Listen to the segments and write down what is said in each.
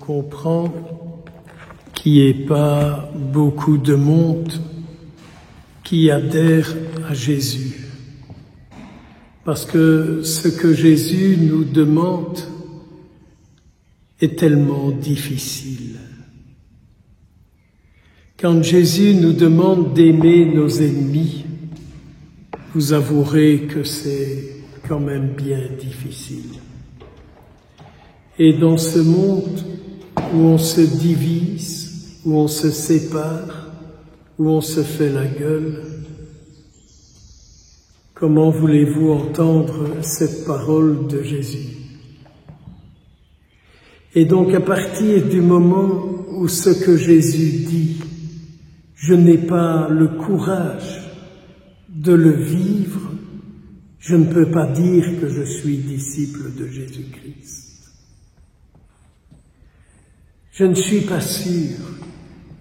comprend qu'il n'y ait pas beaucoup de monde qui adhère à Jésus. Parce que ce que Jésus nous demande est tellement difficile. Quand Jésus nous demande d'aimer nos ennemis, vous avouerez que c'est quand même bien difficile. Et dans ce monde où on se divise, où on se sépare, où on se fait la gueule, comment voulez-vous entendre cette parole de Jésus? Et donc à partir du moment où ce que Jésus dit, je n'ai pas le courage de le vivre, je ne peux pas dire que je suis disciple de Jésus-Christ. Je ne suis pas sûr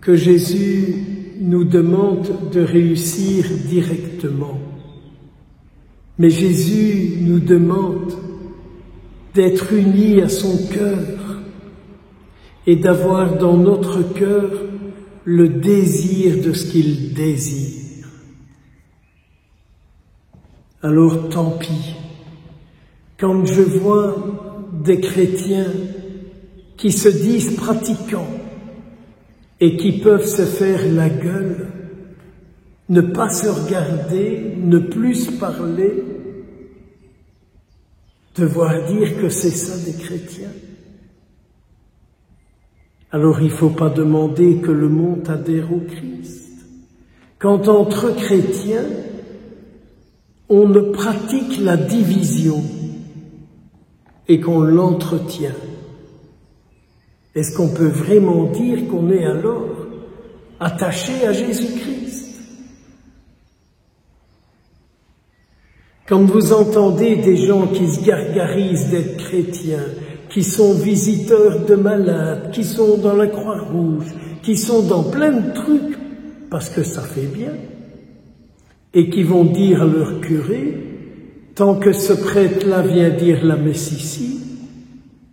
que Jésus nous demande de réussir directement. Mais Jésus nous demande d'être unis à son cœur et d'avoir dans notre cœur le désir de ce qu'il désire. Alors tant pis, quand je vois des chrétiens qui se disent pratiquants et qui peuvent se faire la gueule, ne pas se regarder, ne plus parler, devoir dire que c'est ça des chrétiens. Alors il ne faut pas demander que le monde adhère au Christ. Quand entre chrétiens, on ne pratique la division et qu'on l'entretient, est-ce qu'on peut vraiment dire qu'on est alors attaché à Jésus-Christ? Quand vous entendez des gens qui se gargarisent d'être chrétiens, qui sont visiteurs de malades, qui sont dans la Croix-Rouge, qui sont dans plein de trucs, parce que ça fait bien, et qui vont dire à leur curé, tant que ce prêtre-là vient dire la messe ici,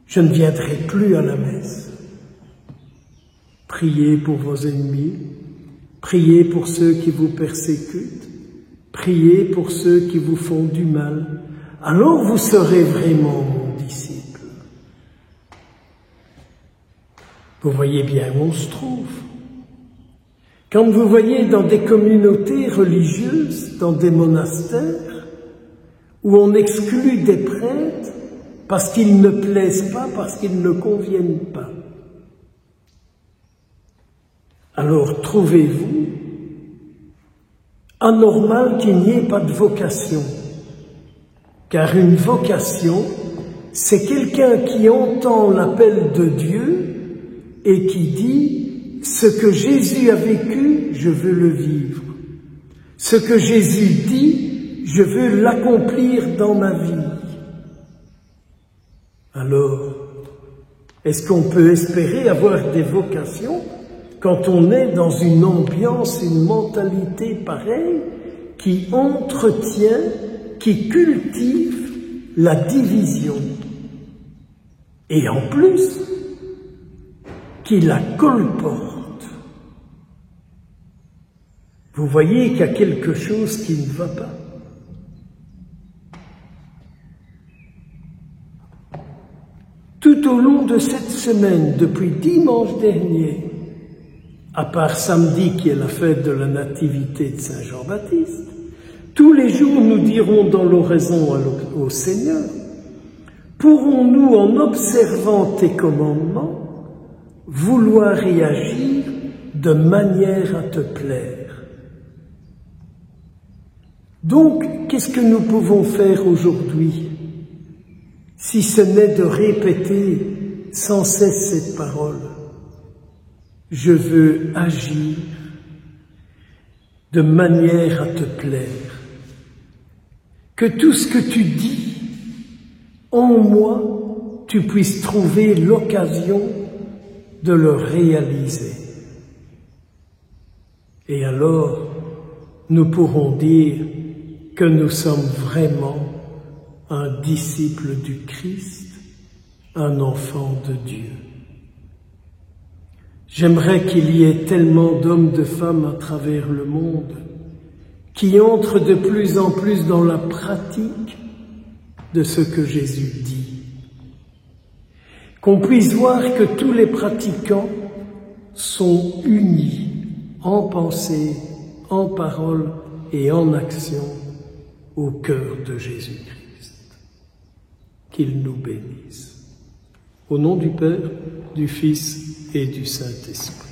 je ne viendrai plus à la messe. Priez pour vos ennemis, priez pour ceux qui vous persécutent, priez pour ceux qui vous font du mal. Alors vous serez vraiment mon disciple. Vous voyez bien où on se trouve. Quand vous voyez dans des communautés religieuses, dans des monastères, où on exclut des prêtres parce qu'ils ne plaisent pas, parce qu'ils ne conviennent pas, alors trouvez-vous anormal qu'il n'y ait pas de vocation. Car une vocation, c'est quelqu'un qui entend l'appel de Dieu et qui dit « Ce que Jésus a vécu, je veux le vivre. Ce que Jésus dit, je veux l'accomplir dans ma vie. » Alors, est-ce qu'on peut espérer avoir des vocations quand on est dans une ambiance, une mentalité pareille qui entretient, qui cultive la division et en plus qui la colporte? Vous voyez qu'il y a quelque chose qui ne va pas. Tout au long de cette semaine, depuis dimanche dernier, à part samedi qui est la fête de la nativité de Saint Jean-Baptiste, tous les jours nous dirons dans l'oraison au Seigneur, pourrons-nous en observant tes commandements vouloir y agir de manière à te plaire? Donc, qu'est-ce que nous pouvons faire aujourd'hui, si ce n'est de répéter sans cesse cette parole? Je veux agir de manière à te plaire. Que tout ce que tu dis, en moi, tu puisses trouver l'occasion de le réaliser. Et alors, nous pourrons dire que nous sommes vraiment un disciple du Christ, un enfant de Dieu. J'aimerais qu'il y ait tellement d'hommes, de femmes à travers le monde qui entrent de plus en plus dans la pratique de ce que Jésus dit. Qu'on puisse voir que tous les pratiquants sont unis en pensée, en parole et en action au cœur de Jésus-Christ. Qu'il nous bénisse. Au nom du Père, du Fils et du Saint-Esprit.